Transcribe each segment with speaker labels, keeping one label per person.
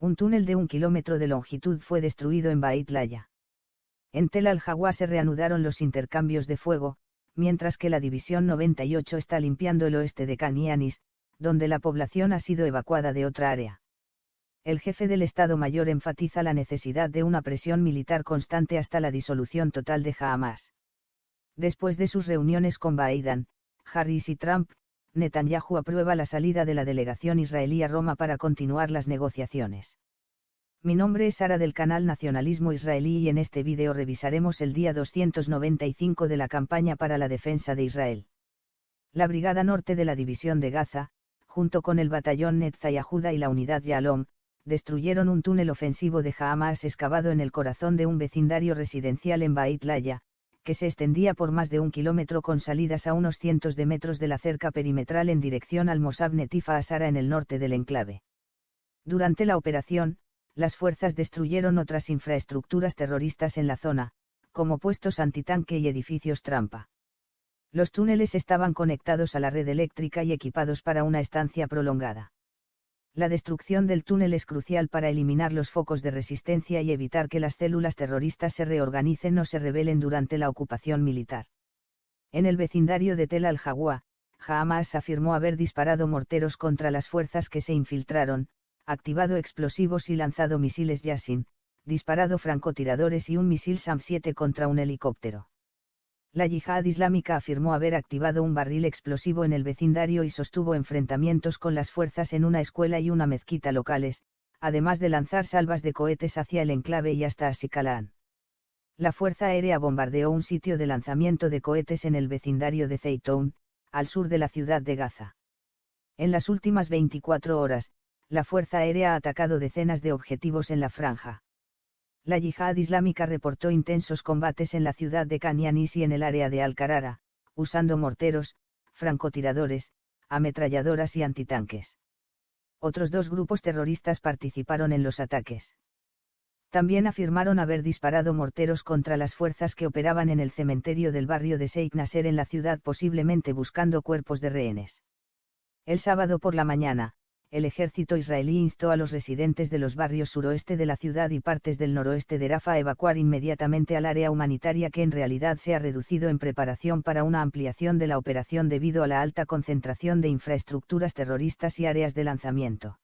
Speaker 1: Un túnel de 1 kilómetro de longitud fue destruido en Beit Laya. En Tel al-Hawa se reanudaron los intercambios de fuego, mientras que la División 98 está limpiando el oeste de Khan Younis, donde la población ha sido evacuada de otra área. El jefe del Estado Mayor enfatiza la necesidad de una presión militar constante hasta la disolución total de Hamas. Después de sus reuniones con Biden, Harris y Trump, Netanyahu aprueba la salida de la delegación israelí a Roma para continuar las negociaciones. Mi nombre es Sara del canal Nacionalismo Israelí y en este vídeo revisaremos el día 295 de la campaña para la defensa de Israel. La Brigada Norte de la División de Gaza, junto con el batallón Netza Yahuda y la unidad Yalom, destruyeron un túnel ofensivo de Hamas excavado en el corazón de un vecindario residencial en Beit Laya, que se extendía por más de 1 kilómetro con salidas a unos cientos de metros de la cerca perimetral en dirección al Moshav Netif HaSara en el norte del enclave. Durante la operación, las fuerzas destruyeron otras infraestructuras terroristas en la zona, como puestos antitanque y edificios trampa. Los túneles estaban conectados a la red eléctrica y equipados para una estancia prolongada. La destrucción del túnel es crucial para eliminar los focos de resistencia y evitar que las células terroristas se reorganicen o se rebelen durante la ocupación militar. En el vecindario de Tel al-Hawa, Hamas afirmó haber disparado morteros contra las fuerzas que se infiltraron, activado explosivos y lanzado misiles Yasin, disparado francotiradores y un misil SAM-7 contra un helicóptero. La Yihad Islámica afirmó haber activado un barril explosivo en el vecindario y sostuvo enfrentamientos con las fuerzas en una escuela y una mezquita locales, además de lanzar salvas de cohetes hacia el enclave y hasta Asikalan. La Fuerza Aérea bombardeó un sitio de lanzamiento de cohetes en el vecindario de Zeytoun, al sur de la ciudad de Gaza. En las últimas 24 horas, la Fuerza Aérea ha atacado decenas de objetivos en la franja. La Yihad Islámica reportó intensos combates en la ciudad de Khan Younis y en el área de Al-Qarara, usando morteros, francotiradores, ametralladoras y antitanques. Otros 2 grupos terroristas participaron en los ataques. También afirmaron haber disparado morteros contra las fuerzas que operaban en el cementerio del barrio de Sheikh Nasser en la ciudad, posiblemente buscando cuerpos de rehenes. El sábado por la mañana, el ejército israelí instó a los residentes de los barrios suroeste de la ciudad y partes del noroeste de Rafah a evacuar inmediatamente al área humanitaria, que en realidad se ha reducido en preparación para una ampliación de la operación debido a la alta concentración de infraestructuras terroristas y áreas de lanzamiento.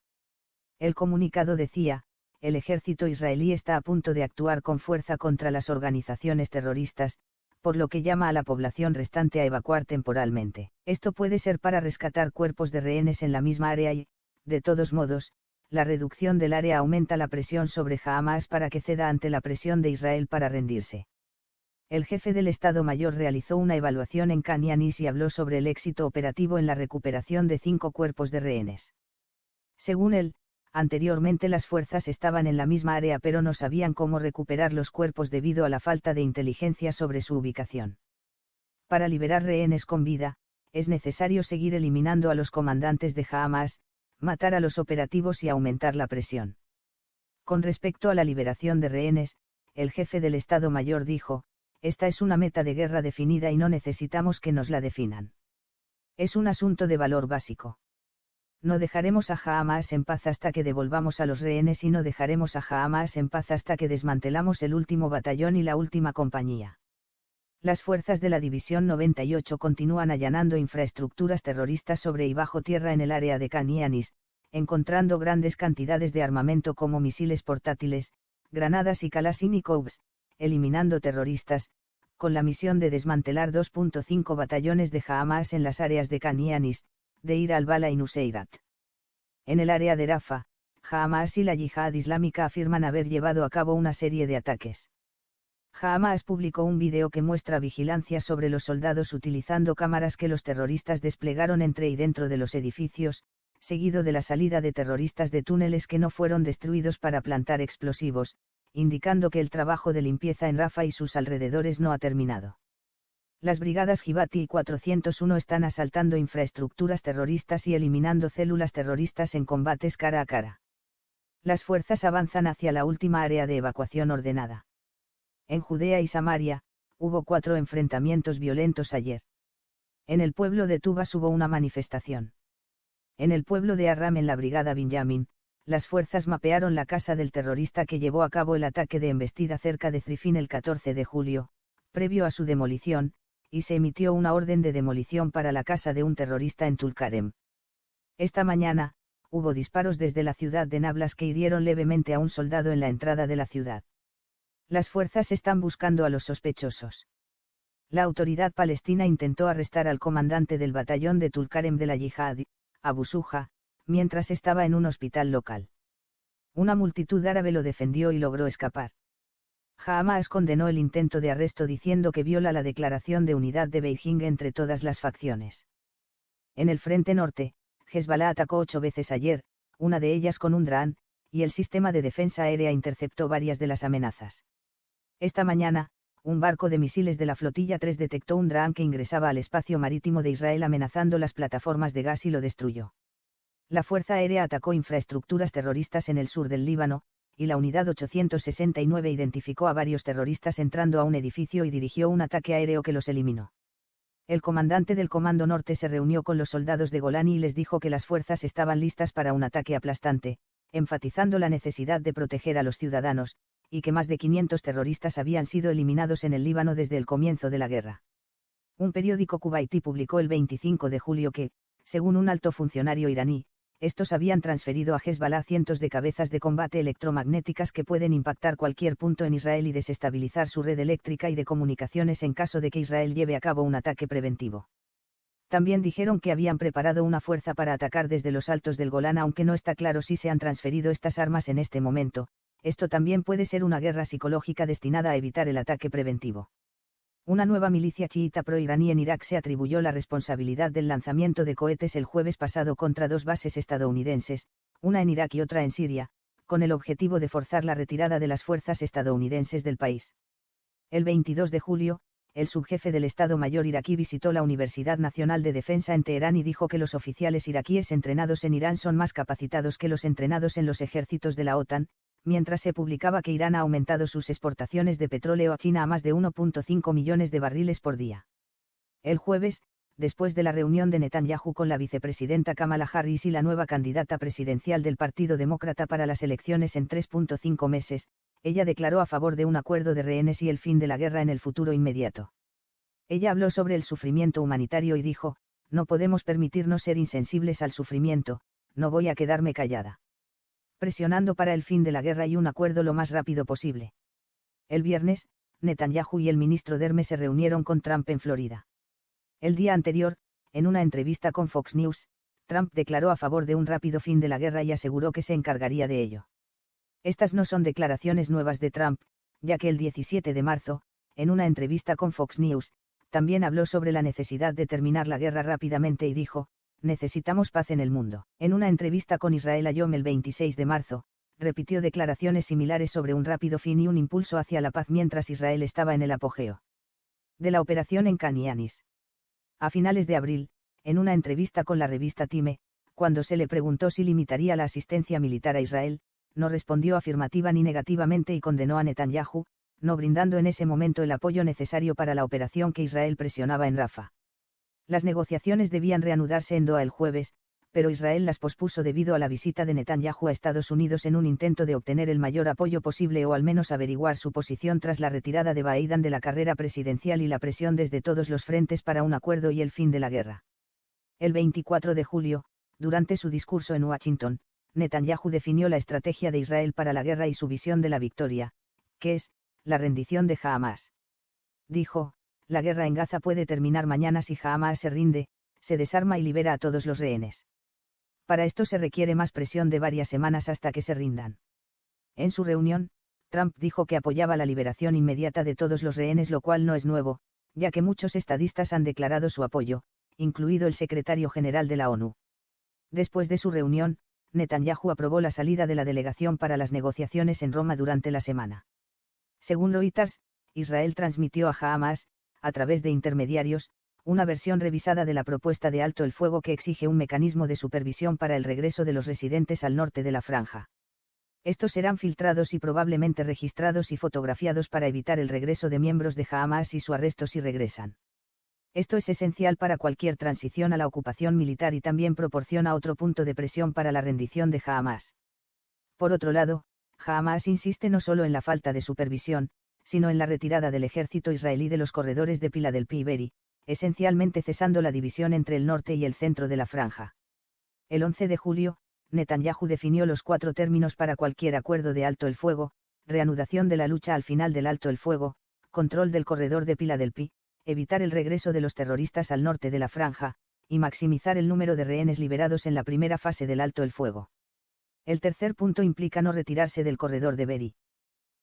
Speaker 1: El comunicado decía: el ejército israelí está a punto de actuar con fuerza contra las organizaciones terroristas, por lo que llama a la población restante a evacuar temporalmente. Esto puede ser para rescatar cuerpos de rehenes en la misma área y, de todos modos, la reducción del área aumenta la presión sobre Hamas para que ceda ante la presión de Israel para rendirse. El jefe del Estado Mayor realizó una evaluación en Khan Younis y habló sobre el éxito operativo en la recuperación de 5 cuerpos de rehenes. Según él, anteriormente las fuerzas estaban en la misma área pero no sabían cómo recuperar los cuerpos debido a la falta de inteligencia sobre su ubicación. Para liberar rehenes con vida, es necesario seguir eliminando a los comandantes de Hamas, matar a los operativos y aumentar la presión. Con respecto a la liberación de rehenes, el jefe del Estado Mayor dijo: esta es una meta de guerra definida y no necesitamos que nos la definan. Es un asunto de valor básico. No dejaremos a Hamas en paz hasta que devolvamos a los rehenes y no dejaremos a Hamas en paz hasta que desmantelamos el último batallón y la última compañía. Las fuerzas de la División 98 continúan allanando infraestructuras terroristas sobre y bajo tierra en el área de Khan Younis, encontrando grandes cantidades de armamento como misiles portátiles, granadas y Kalashnikovs, eliminando terroristas, con la misión de desmantelar 2.5 batallones de Hamas en las áreas de Khan Younis, Deir al-Bala y Nuseirat. En el área de Rafah, Hamas y la Yihad Islámica afirman haber llevado a cabo una serie de ataques. Hamas publicó un vídeo que muestra vigilancia sobre los soldados utilizando cámaras que los terroristas desplegaron entre y dentro de los edificios, seguido de la salida de terroristas de túneles que no fueron destruidos para plantar explosivos, indicando que el trabajo de limpieza en Rafah y sus alrededores no ha terminado. Las brigadas Givati y 401 están asaltando infraestructuras terroristas y eliminando células terroristas en combates cara a cara. Las fuerzas avanzan hacia la última área de evacuación ordenada. En Judea y Samaria, hubo 4 enfrentamientos violentos ayer. En el pueblo de Tubas hubo una manifestación. En el pueblo de Arram en la brigada Binyamin, las fuerzas mapearon la casa del terrorista que llevó a cabo el ataque de embestida cerca de Zrifin el 14 de julio, previo a su demolición, y se emitió una orden de demolición para la casa de un terrorista en Tulkarem. Esta mañana, hubo disparos desde la ciudad de Nablus que hirieron levemente a un soldado en la entrada de la ciudad. Las fuerzas están buscando a los sospechosos. La autoridad palestina intentó arrestar al comandante del batallón de Tulkarem de la Yihad, Abu Suja, mientras estaba en un hospital local. Una multitud árabe lo defendió y logró escapar. Hamas condenó el intento de arresto diciendo que viola la declaración de unidad de Beijing entre todas las facciones. En el frente norte, Hezbollah atacó 8 veces ayer, una de ellas con un dron, y el sistema de defensa aérea interceptó varias de las amenazas. Esta mañana, un barco de misiles de la flotilla 3 detectó un dron que ingresaba al espacio marítimo de Israel amenazando las plataformas de gas y lo destruyó. La Fuerza Aérea atacó infraestructuras terroristas en el sur del Líbano, y la Unidad 869 identificó a varios terroristas entrando a un edificio y dirigió un ataque aéreo que los eliminó. El comandante del Comando Norte se reunió con los soldados de Golani y les dijo que las fuerzas estaban listas para un ataque aplastante, enfatizando la necesidad de proteger a los ciudadanos, y que más de 500 terroristas habían sido eliminados en el Líbano desde el comienzo de la guerra. Un periódico kuwaití publicó el 25 de julio que, según un alto funcionario iraní, estos habían transferido a Hezbollah cientos de cabezas de combate electromagnéticas que pueden impactar cualquier punto en Israel y desestabilizar su red eléctrica y de comunicaciones en caso de que Israel lleve a cabo un ataque preventivo. También dijeron que habían preparado una fuerza para atacar desde los altos del Golán, aunque no está claro si se han transferido estas armas en este momento. Esto también puede ser una guerra psicológica destinada a evitar el ataque preventivo. Una nueva milicia chiita pro-iraní en Irak se atribuyó la responsabilidad del lanzamiento de cohetes el jueves pasado contra 2 bases estadounidenses, una en Irak y otra en Siria, con el objetivo de forzar la retirada de las fuerzas estadounidenses del país. El 22 de julio, el subjefe del Estado Mayor iraquí visitó la Universidad Nacional de Defensa en Teherán y dijo que los oficiales iraquíes entrenados en Irán son más capacitados que los entrenados en los ejércitos de la OTAN, mientras se publicaba que Irán ha aumentado sus exportaciones de petróleo a China a más de 1,5 millones de barriles por día. El jueves, después de la reunión de Netanyahu con la vicepresidenta Kamala Harris y la nueva candidata presidencial del Partido Demócrata para las elecciones en 3,5 meses, ella declaró a favor de un acuerdo de rehenes y el fin de la guerra en el futuro inmediato. Ella habló sobre el sufrimiento humanitario y dijo: "No podemos permitirnos ser insensibles al sufrimiento, no voy a quedarme callada. Presionando para el fin de la guerra y un acuerdo lo más rápido posible". El viernes, Netanyahu y el ministro Derme se reunieron con Trump en Florida. El día anterior, en una entrevista con Fox News, Trump declaró a favor de un rápido fin de la guerra y aseguró que se encargaría de ello. Estas no son declaraciones nuevas de Trump, ya que el 17 de marzo, en una entrevista con Fox News, también habló sobre la necesidad de terminar la guerra rápidamente y dijo: "Necesitamos paz en el mundo". En una entrevista con Israel Hayom el 26 de marzo, repitió declaraciones similares sobre un rápido fin y un impulso hacia la paz mientras Israel estaba en el apogeo de la operación en Khan Younis. A finales de abril, en una entrevista con la revista Time, cuando se le preguntó si limitaría la asistencia militar a Israel, no respondió afirmativa ni negativamente y condenó a Netanyahu, no brindando en ese momento el apoyo necesario para la operación que Israel presionaba en Rafah. Las negociaciones debían reanudarse en Doha el jueves, pero Israel las pospuso debido a la visita de Netanyahu a Estados Unidos en un intento de obtener el mayor apoyo posible o al menos averiguar su posición tras la retirada de Biden de la carrera presidencial y la presión desde todos los frentes para un acuerdo y el fin de la guerra. El 24 de julio, durante su discurso en Washington, Netanyahu definió la estrategia de Israel para la guerra y su visión de la victoria, que es la rendición de Hamas. Dijo: "La guerra en Gaza puede terminar mañana si Hamas se rinde, se desarma y libera a todos los rehenes. Para esto se requiere más presión de varias semanas hasta que se rindan". En su reunión, Trump dijo que apoyaba la liberación inmediata de todos los rehenes, lo cual no es nuevo, ya que muchos estadistas han declarado su apoyo, incluido el secretario general de la ONU. Después de su reunión, Netanyahu aprobó la salida de la delegación para las negociaciones en Roma durante la semana. Según Reuters, Israel transmitió a Hamas, a través de intermediarios, una versión revisada de la propuesta de alto el fuego que exige un mecanismo de supervisión para el regreso de los residentes al norte de la franja. Estos serán filtrados y probablemente registrados y fotografiados para evitar el regreso de miembros de Hamas y su arresto si regresan. Esto es esencial para cualquier transición a la ocupación militar y también proporciona otro punto de presión para la rendición de Hamas. Por otro lado, Hamas insiste no solo en la falta de supervisión, sino en la retirada del ejército israelí de los corredores de Filadelfia y Beeri, esencialmente cesando la división entre el norte y el centro de la franja. El 11 de julio, Netanyahu definió los 4 términos para cualquier acuerdo de alto el fuego: reanudación de la lucha al final del alto el fuego, control del corredor de Filadelfia, evitar el regreso de los terroristas al norte de la franja, y maximizar el número de rehenes liberados en la primera fase del alto el fuego. El tercer punto implica no retirarse del corredor de Beeri.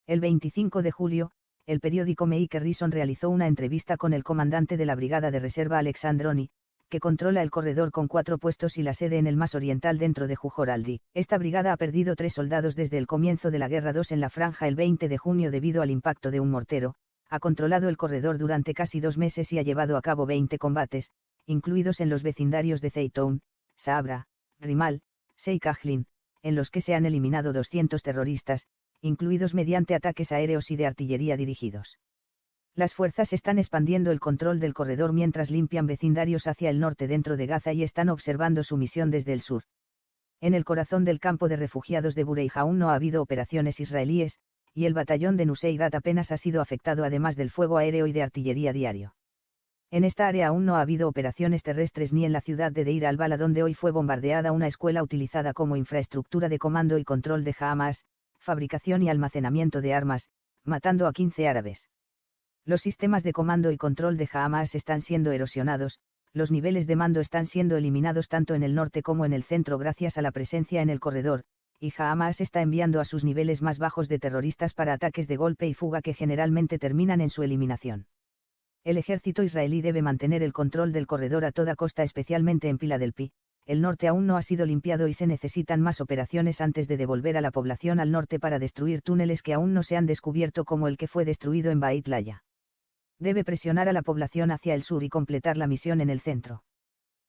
Speaker 1: El 25 de julio, el periódico Meik Rison realizó una entrevista con el comandante de la Brigada de Reserva Alexandroni, que controla el corredor con 4 puestos y la sede en el más oriental dentro de Jujoraldi. Esta brigada ha perdido 3 soldados desde el comienzo de la guerra, 2 en la franja el 20 de junio debido al impacto de un mortero, ha controlado el corredor durante casi 2 meses y ha llevado a cabo 20 combates, incluidos en los vecindarios de Zeytoun, Sabra, Rimal, Sheikh en los que se han eliminado 200 terroristas, incluidos mediante ataques aéreos y de artillería dirigidos. Las fuerzas están expandiendo el control del corredor mientras limpian vecindarios hacia el norte dentro de Gaza y están observando su misión desde el sur. En el corazón del campo de refugiados de Bureij aún no ha habido operaciones israelíes, y el batallón de Nuseirat apenas ha sido afectado, además del fuego aéreo y de artillería diario. En esta área aún no ha habido operaciones terrestres ni en la ciudad de Deir al-Bala, donde hoy fue bombardeada una escuela utilizada como infraestructura de comando y control de Hamas, fabricación y almacenamiento de armas, matando a 15 árabes. Los sistemas de comando y control de Hamas están siendo erosionados, los niveles de mando están siendo eliminados tanto en el norte como en el centro gracias a la presencia en el corredor, y Hamas está enviando a sus niveles más bajos de terroristas para ataques de golpe y fuga que generalmente terminan en su eliminación. El ejército israelí debe mantener el control del corredor a toda costa, especialmente en Filadelfia. El norte aún no ha sido limpiado y se necesitan más operaciones antes de devolver a la población al norte para destruir túneles que aún no se han descubierto, como el que fue destruido en Beit Laya. Debe presionar a la población hacia el sur y completar la misión en el centro.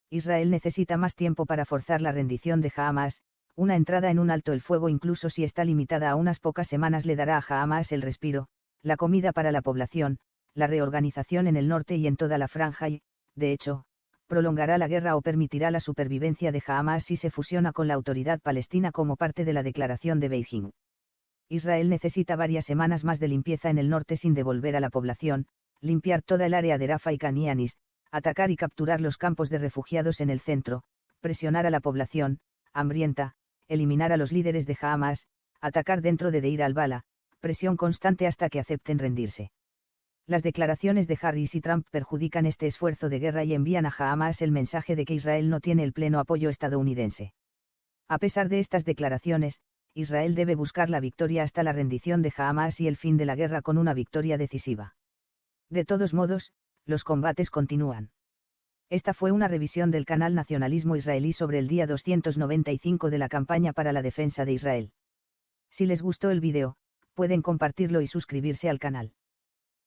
Speaker 1: Israel necesita más tiempo para forzar la rendición de Hamas. Una entrada en un alto el fuego, incluso si está limitada a unas pocas semanas, le dará a Hamas el respiro, la comida para la población, la reorganización en el norte y en toda la franja y, de hecho, prolongará la guerra o permitirá la supervivencia de Hamas si se fusiona con la autoridad palestina como parte de la declaración de Beijing. Israel necesita varias semanas más de limpieza en el norte sin devolver a la población, limpiar toda el área de Rafah y Khan Younis, atacar y capturar los campos de refugiados en el centro, presionar a la población hambrienta, eliminar a los líderes de Hamas, atacar dentro de Deir al-Bala, presión constante hasta que acepten rendirse. Las declaraciones de Harris y Trump perjudican este esfuerzo de guerra y envían a Hamas el mensaje de que Israel no tiene el pleno apoyo estadounidense. A pesar de estas declaraciones, Israel debe buscar la victoria hasta la rendición de Hamas y el fin de la guerra con una victoria decisiva. De todos modos, los combates continúan. Esta fue una revisión del canal Nacionalismo Israelí sobre el día 295 de la campaña para la defensa de Israel. Si les gustó el vídeo, pueden compartirlo y suscribirse al canal.